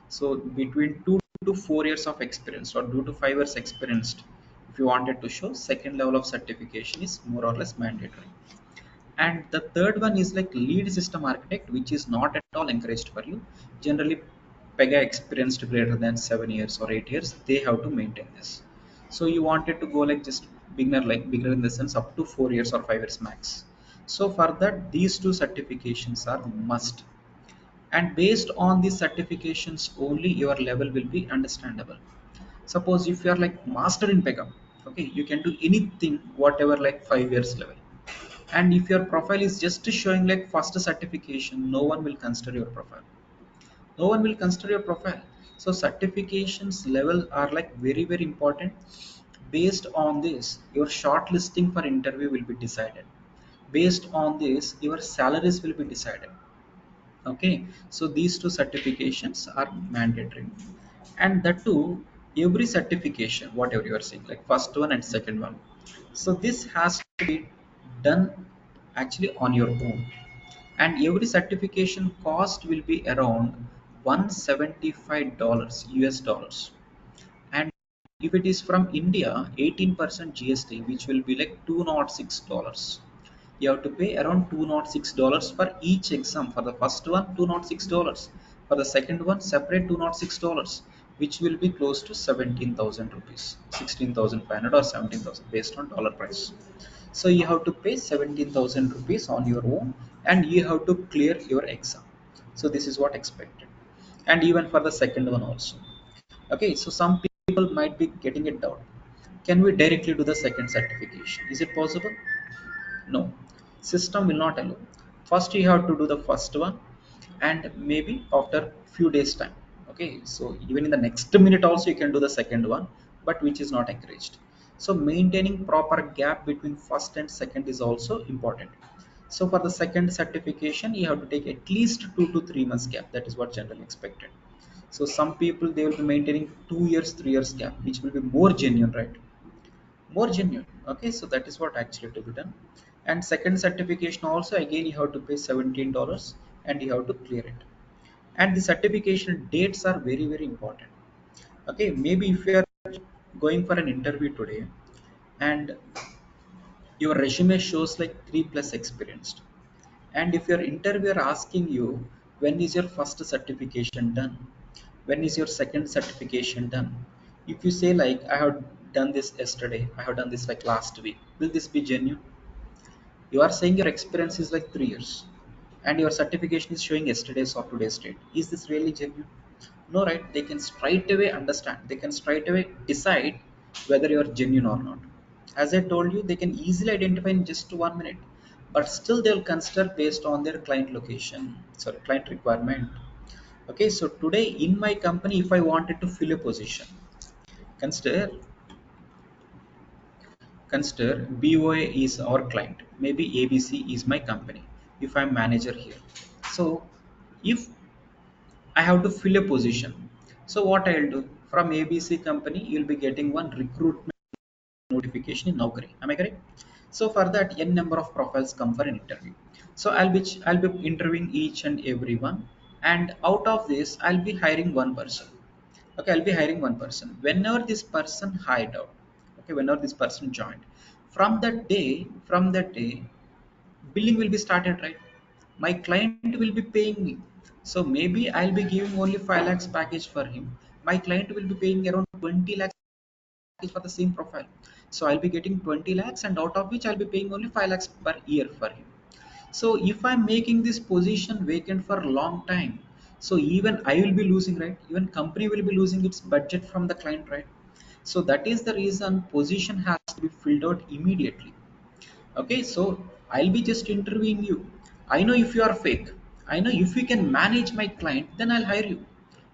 So between 2 to 4 years of experience or 2 to 5 years experienced, if you wanted to show, second level of certification is more or less mandatory. And the third one is like lead system architect, which is not at all encouraged for you. Generally, PEGA experienced greater than 7 years or 8 years, they have to maintain this. So you wanted to go like beginner in the sense up to 4 years or 5 years max. So for that, these two certifications are must. And based on these certifications only, your level will be understandable. Suppose if you are like master in PEGA, okay, you can do anything, whatever like 5 years level. And if your profile is just showing like first certification, no one will consider your profile. No one will consider your profile. So certifications level are like very, very important. Based on this, your shortlisting for interview will be decided. Based on this, your salaries will be decided. Okay, so these two certifications are mandatory. And that too, every certification, whatever you are saying, like first one and second one, so this has to be done actually on your own. And every certification cost will be around $175 US dollars. And if it is from India, 18% GST, which will be like $206. You have to pay around $206 for each exam. For the first one, $206. For the second one, separate $206, which will be close to 17,000 rupees, 16,500 or 17,000 based on dollar price. So you have to pay 17,000 rupees on your own, and you have to clear your exam. So this is what expected. And even for the second one also. Okay, so some people might be getting it doubt. Can we directly do the second certification? Is it possible? No, system will not allow. First you have to do the first one, and maybe after few days time. Okay, so even in the next minute also you can do the second one, but which is not encouraged. So maintaining proper gap between first and second is also important. So for the second certification, you have to take at least 2 to 3 months gap. That is what generally expected. So some people, they will be maintaining 2 years, 3 years gap, which will be more genuine, right? More genuine. Okay, so that is what actually to be done. And second certification also, again you have to pay $17, and you have to clear it. And the certification dates are very, very important. Okay, maybe if you are going for an interview today, and your resume shows like 3 plus experienced, and if your interviewer asking you, when is your first certification done, when is your second certification done, if you say like I have done this yesterday, I have done this like last week, will this be genuine? You are saying your experience is like 3 years, and your certification is showing yesterday's or today's date. Is this really genuine? No, right? They can straight away understand, they can straight away decide whether you are genuine or not. As I told you, they can easily identify in just 1 minute, but still they'll consider based on their client location, sorry, client requirement. Okay, so today in my company, if I wanted to fill a position, consider consider BOA is our client, maybe ABC is my company, if I'm manager here. So if I have to fill a position, so what I'll do, from ABC company, you'll be getting one recruitment notification in Naukri. Am I correct? So for that, n number of profiles come for an interview. So I'll be interviewing each and every one, and out of this, I'll be hiring one person. Okay, I'll be hiring one person. Whenever this person hired out, okay, whenever this person joined, from that day, billing will be started, right? My client will be paying me. So maybe I'll be giving only 5 lakhs package for him. My client will be paying around 20 lakhs package for the same profile. So I'll be getting 20 lakhs, and out of which I'll be paying only 5 lakhs per year for him. So if I'm making this position vacant for a long time, so even I will be losing, right? Even company will be losing its budget from the client, right? So that is the reason position has to be filled out immediately. Okay, so I'll be just interviewing you. I know if you are fake. I know if you can manage my client, then I'll hire you.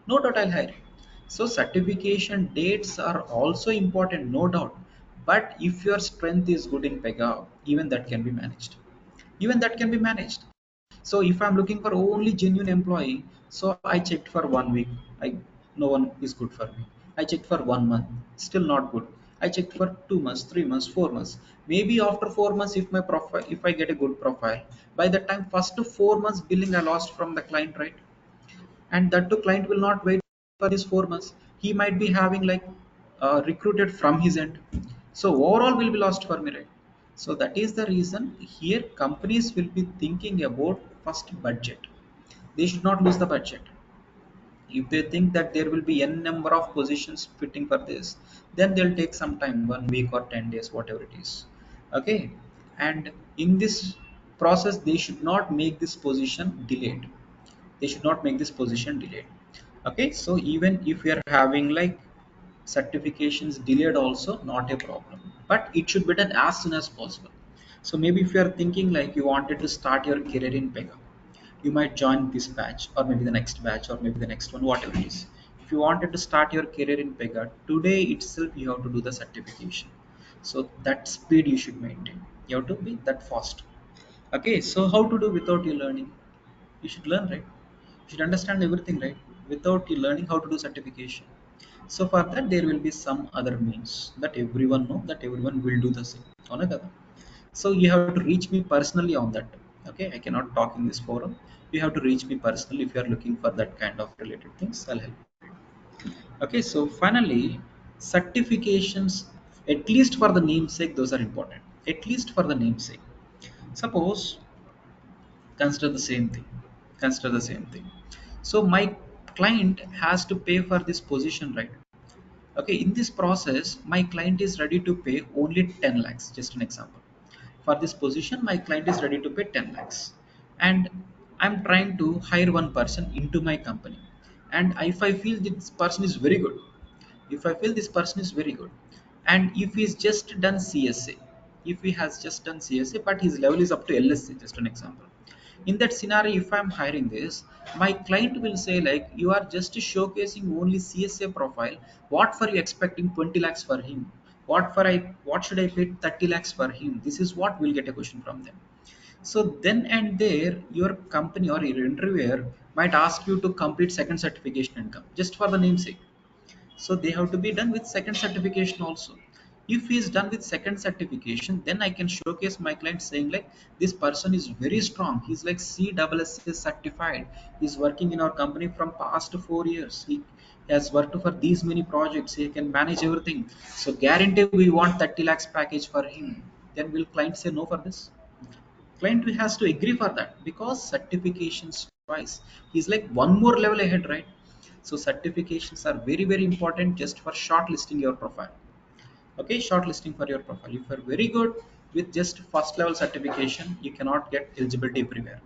No doubt I'll hire you. So certification dates are also important, no doubt. But if your strength is good in Pega, even that can be managed. Even that can be managed. So if I'm looking for only genuine employee, so I checked for 1 week. I No one is good for me. I checked for 1 month, still not good. I checked for 2 months, 3 months, 4 months. Maybe after 4 months, if my profile, if I get a good profile, by the time first to 4 months billing I lost from the client, right? And that the client will not wait for these 4 months. He might be having like recruited from his end, so overall will be lost for me, right? So that is the reason here companies will be thinking about first budget. They should not lose the budget. If they think that there will be n number of positions fitting for this, then they'll take some time, 1 week or 10 days, whatever it is. Okay. And in this process they should not make this position delayed. They should not make this position delayed. Okay, so even if we are having like certifications delayed also not a problem, but it should be done as soon as possible. So maybe if you are thinking like you wanted to start your career in Pega, you might join this batch or maybe the next batch or maybe the next one, whatever it is. If you wanted to start your career in Pega today itself, you have to do the certification. So that speed you should maintain. You have to be that fast. Okay, so how to do without you learning? You should learn, right? You should understand everything, right? Without you learning how to do certification. So for that there will be some other means that everyone know, that everyone will do the same on a gather. So you have to reach me personally on that. Okay, I cannot talk in this forum. You have to reach me personally if you are looking for that kind of related things. I'll help you. Okay, so finally, certifications, at least for the namesake, those are important. At least for the namesake. Suppose, consider the same thing. Consider the same thing. So my client has to pay for this position, right? Okay, in this process, my client is ready to pay only 10 lakhs, just an example. For this position, my client is ready to pay 10 lakhs. And I'm trying to hire one person into my company. And if I feel this person is very good, if I feel this person is very good, and if he's just done CSA, if he has just done CSA, but his level is up to LSA, just an example. In that scenario, if I'm hiring this, my client will say like, you are just showcasing only CSA profile. What for you expecting 20 lakhs for him? What should I pay 30 lakhs for him? This is what we'll get a question from them. So then and there, your company or your interviewer might ask you to complete second certification income just for the namesake. So they have to be done with second certification also. If he is done with second certification, then I can showcase my client saying like, this person is very strong, he's like CSSA certified, he's working in our company from past 4 years, he has worked for these many projects, he can manage everything, so guarantee we want 30 lakhs package for him. Then will client say no for this? Client has to agree for that, because certifications twice, he's like one more level ahead, right? So certifications are very very important just for shortlisting your profile. Okay, shortlisting for your profile, if you're very good with just first level certification, you cannot get eligibility everywhere.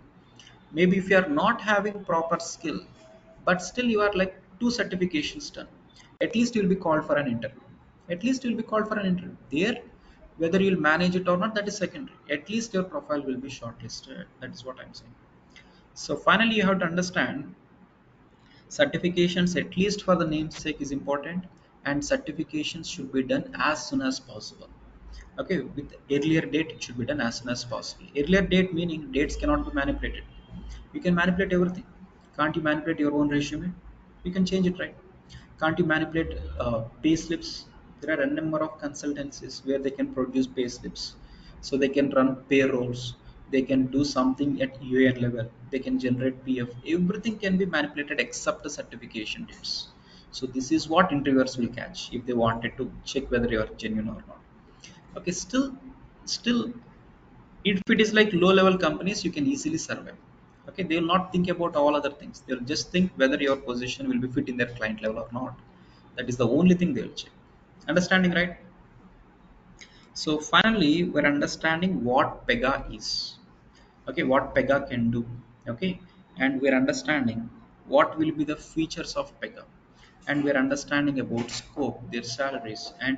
Maybe if you are not having proper skill, but still you are like two certifications done, at least you'll be called for an interview. At least you'll be called for an interview there. Whether you'll manage it or not, that is secondary. At least your profile will be shortlisted. That is what I'm saying. So finally you have to understand, certifications, at least for the namesake, is important, and certifications should be done as soon as possible. Okay, with earlier date, it should be done as soon as possible. Earlier date meaning dates cannot be manipulated. You can manipulate everything. Can't you manipulate your own resume? You can change it, right? Can't you manipulate pay slips? There are a number of consultancies where they can produce pay slips. So they can run payrolls. They can do something at UAN level. They can generate PF. Everything can be manipulated except the certification dates. So this is what interviewers will catch if they wanted to check whether you are genuine or not. Okay, still, if it is like low level companies, you can easily survive. Okay, they will not think about all other things, they'll just think whether your position will be fit in their client level or not. That is the only thing they will check. Understanding, right? So finally we're understanding what Pega is. Okay, what Pega can do. Okay, and we're understanding what will be the features of Pega, and we're understanding about scope, their salaries, and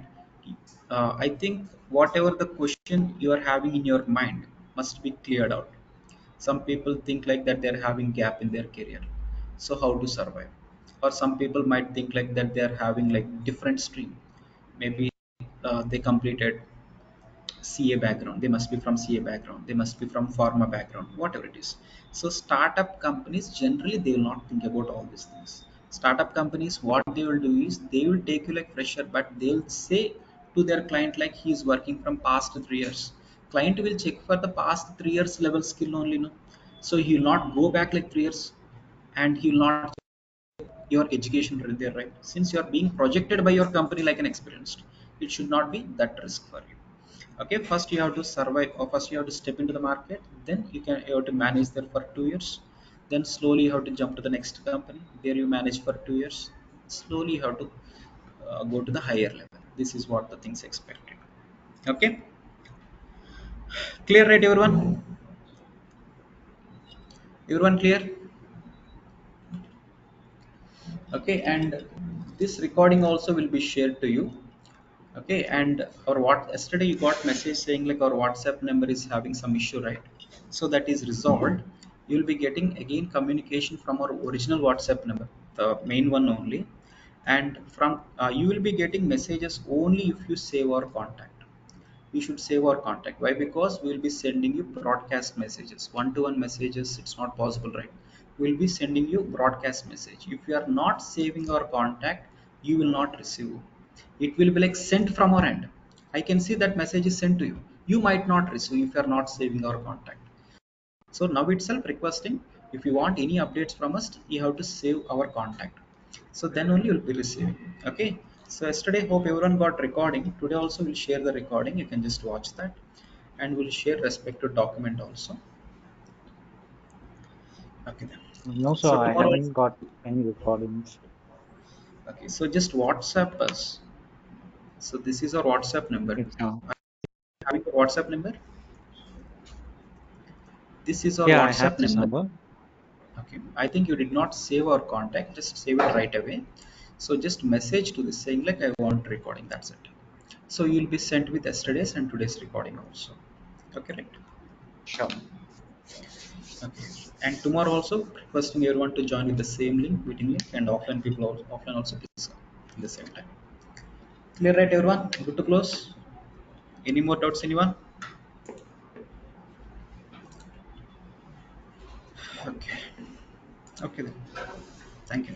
I think whatever the question you are having in your mind must be cleared out. Some people think like that they're having gap in their career, so how to survive? Or some people might think like that they're having like different stream. Maybe they completed CA background, they must be from CA background, they must be from pharma background, whatever it is. So startup companies generally they will not think about all these things. Startup companies, what they will do is they will take you like fresher, but they'll say to their client like he is working from past 3 years. Client will check for the past 3 years level skill only, no. So he will not go back like 3 years, and he will not your education right there, right? Since you are being projected by your company like an experienced, it should not be that risk for you. Okay, first you have to survive, or first you have to step into the market, then you have to manage there for 2 years, then slowly you have to jump to the next company, there you manage for 2 years, slowly you have to go to the higher level. This is what the things expected. Okay, clear, right? Everyone clear? Okay, and this recording also will be shared to you. Okay, and our what yesterday you got message saying like our WhatsApp number is having some issue, right? So that is resolved. You'll be getting again communication from our original WhatsApp number, the main one only. And from you will be getting messages only if you save our contact. You should save our contact. Why? Because we will be sending you broadcast messages, one-to-one messages. It's not possible, right? We'll be sending you broadcast message. If you are not saving our contact, you will not receive. It will be like sent from our end. I can see that message is sent to you. You might not receive if you are not saving our contact. So now itself requesting, if you want any updates from us, you have to save our contact. So then only you'll be receiving. Okay, so yesterday hope everyone got recording. Today also we'll share the recording, you can just watch that, and we'll share respective document also. Okay then. No, sir, So I tomorrow, haven't got any recordings. okay, so just WhatsApp us. So this is our WhatsApp number. It's Having a WhatsApp number, this is our yeah, I have WhatsApp this number. number. Okay, I think you did not save our contact, just save it right away. So just message to this saying like I want recording, that's it. So you'll be sent with yesterday's and today's recording also. Okay, right? Sure. Okay. And tomorrow also requesting everyone to join with the same link, meeting link, and offline people also, offline also please come at the same time. Clear, right, everyone? Good to close. Any more doubts, anyone? Okay. Okay then. Thank you.